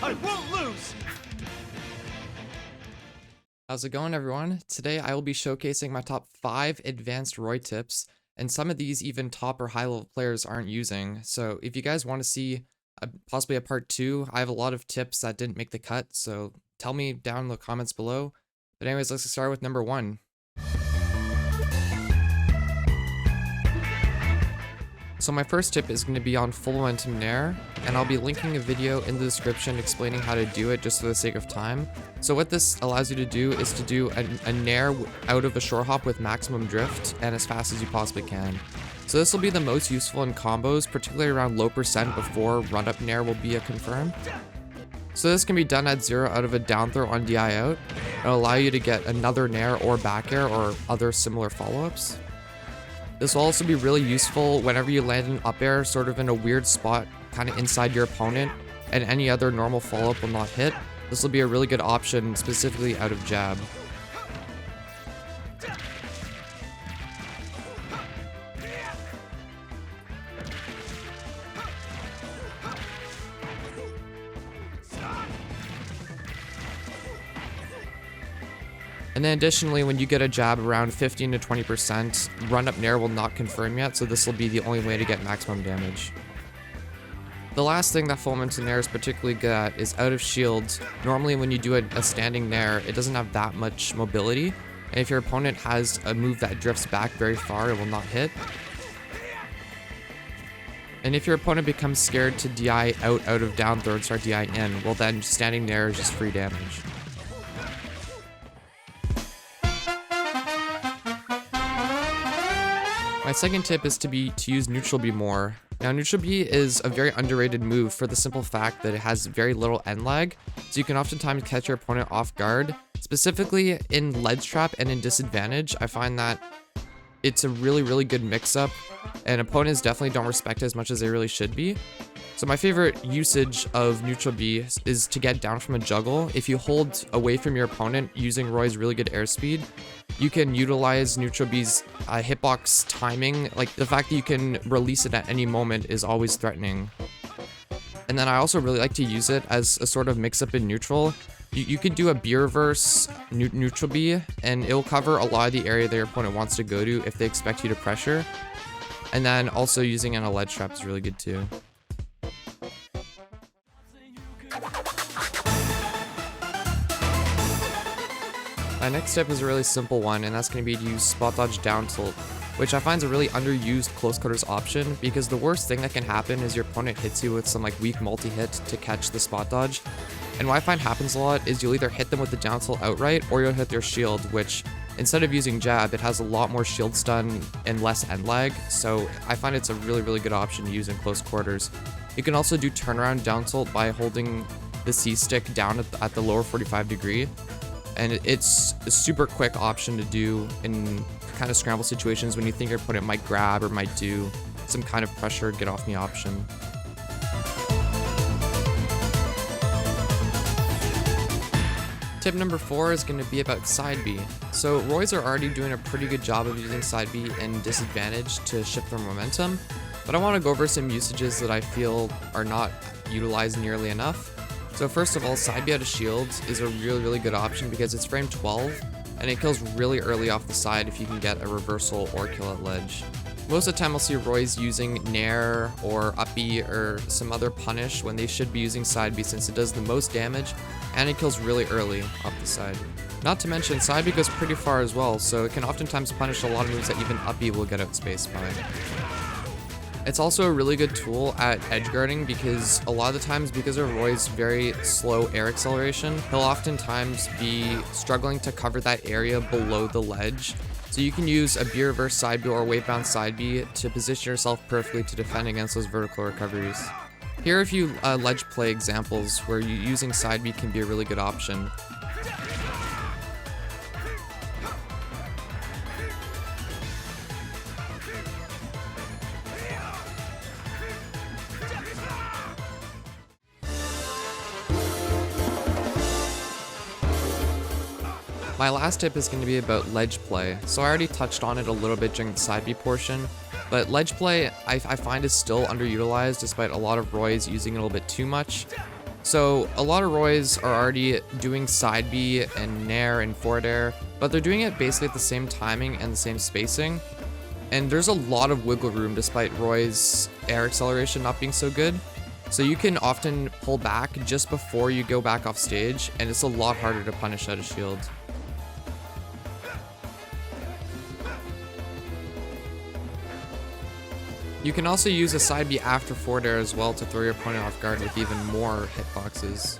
I won't lose! How's it going, everyone? Today I will be showcasing my top 5 advanced Roy tips, and some of these even top or high level players aren't using. So if you guys want to see possibly a part 2, I have a lot of tips that didn't make the cut, so tell me down in the comments below. But anyways, let's start with number 1. So my first tip is going to be on full momentum Nair, and I'll be linking a video in the description explaining how to do it just for the sake of time. So what this allows you to do is to do a Nair out of a short hop with maximum drift and as fast as you possibly can. So this will be the most useful in combos, particularly around low percent before run up Nair will be a confirm. So this can be done at 0 out of a down throw on DI out. It'll allow you to get another Nair or back air or other similar follow-ups. This will also be really useful whenever you land an up air sort of in a weird spot kind of inside your opponent and any other normal follow-up will not hit. This will be a really good option specifically out of jab. And then additionally, when you get a jab around 15 to 20%, run up Nair will not confirm yet, so this will be the only way to get maximum damage. The last thing that full momentum Nair is particularly good at is out of shield. Normally when you do a standing Nair, it doesn't have that much mobility, and if your opponent has a move that drifts back very far, it will not hit. And if your opponent becomes scared to DI out of down throw and start DI in, well then standing Nair is just free damage. My second tip is to use neutral B more. Now neutral B is a very underrated move for the simple fact that it has very little end lag, so you can oftentimes catch your opponent off guard. Specifically in ledge trap and in disadvantage, I find that it's a really good mix-up, and opponents definitely don't respect it as much as they really should be. So my favorite usage of neutral B is to get down from a juggle. If you hold away from your opponent using Roy's really good airspeed, you can utilize neutral B's hitbox timing. Like the fact that you can release it at any moment is always threatening. And then I also really like to use it as a sort of mix-up in neutral. You could do a B reverse neutral B, and it will cover a lot of the area that your opponent wants to go to if they expect you to pressure. And then also using it on a ledge trap is really good too. My next step is a really simple one, and that's going to be to use spot dodge down tilt, which I find is a really underused close quarters option, because the worst thing that can happen is your opponent hits you with some like weak multi-hit to catch the spot dodge. And what I find happens a lot is you'll either hit them with the down tilt outright, or you'll hit their shield, which instead of using jab, it has a lot more shield stun and less end lag, so I find it's a really good option to use in close quarters. You can also do turnaround down tilt by holding the C stick down at the lower 45 degree. And it's a super quick option to do in kind of scramble situations when you think your opponent might grab or might do some kind of pressure get off me option. Tip number 4 is going to be about side B. So Roys are already doing a pretty good job of using side B in disadvantage to shift their momentum, but I want to go over some usages that I feel are not utilized nearly enough. So first of all, side B out of shield is a really good option because it's frame 12, and it kills really early off the side if you can get a reversal or kill at ledge. Most of the time I'll see Roy's using Nair or up B or some other punish when they should be using side B, since it does the most damage and it kills really early off the side. Not to mention side B goes pretty far as well, so it can oftentimes punish a lot of moves that even up B will get outspaced by. It's also a really good tool at edge guarding because a lot of the times, because of Roy's very slow air acceleration, he'll oftentimes be struggling to cover that area below the ledge. So you can use a B reverse side B or weight bound side B to position yourself perfectly to defend against those vertical recoveries. Here are a few ledge play examples where using side B can be a really good option. My last tip is going to be about ledge play. So I already touched on it a little bit during the side B portion, but ledge play I find is still underutilized despite a lot of Roys using it a little bit too much. So a lot of Roys are already doing side B and Nair and forward air, but they're doing it basically at the same timing and the same spacing. And there's a lot of wiggle room despite Roy's air acceleration not being so good. So you can often pull back just before you go back off stage, and it's a lot harder to punish out of shield. You can also use a side B after forward air as well to throw your opponent off guard with even more hitboxes.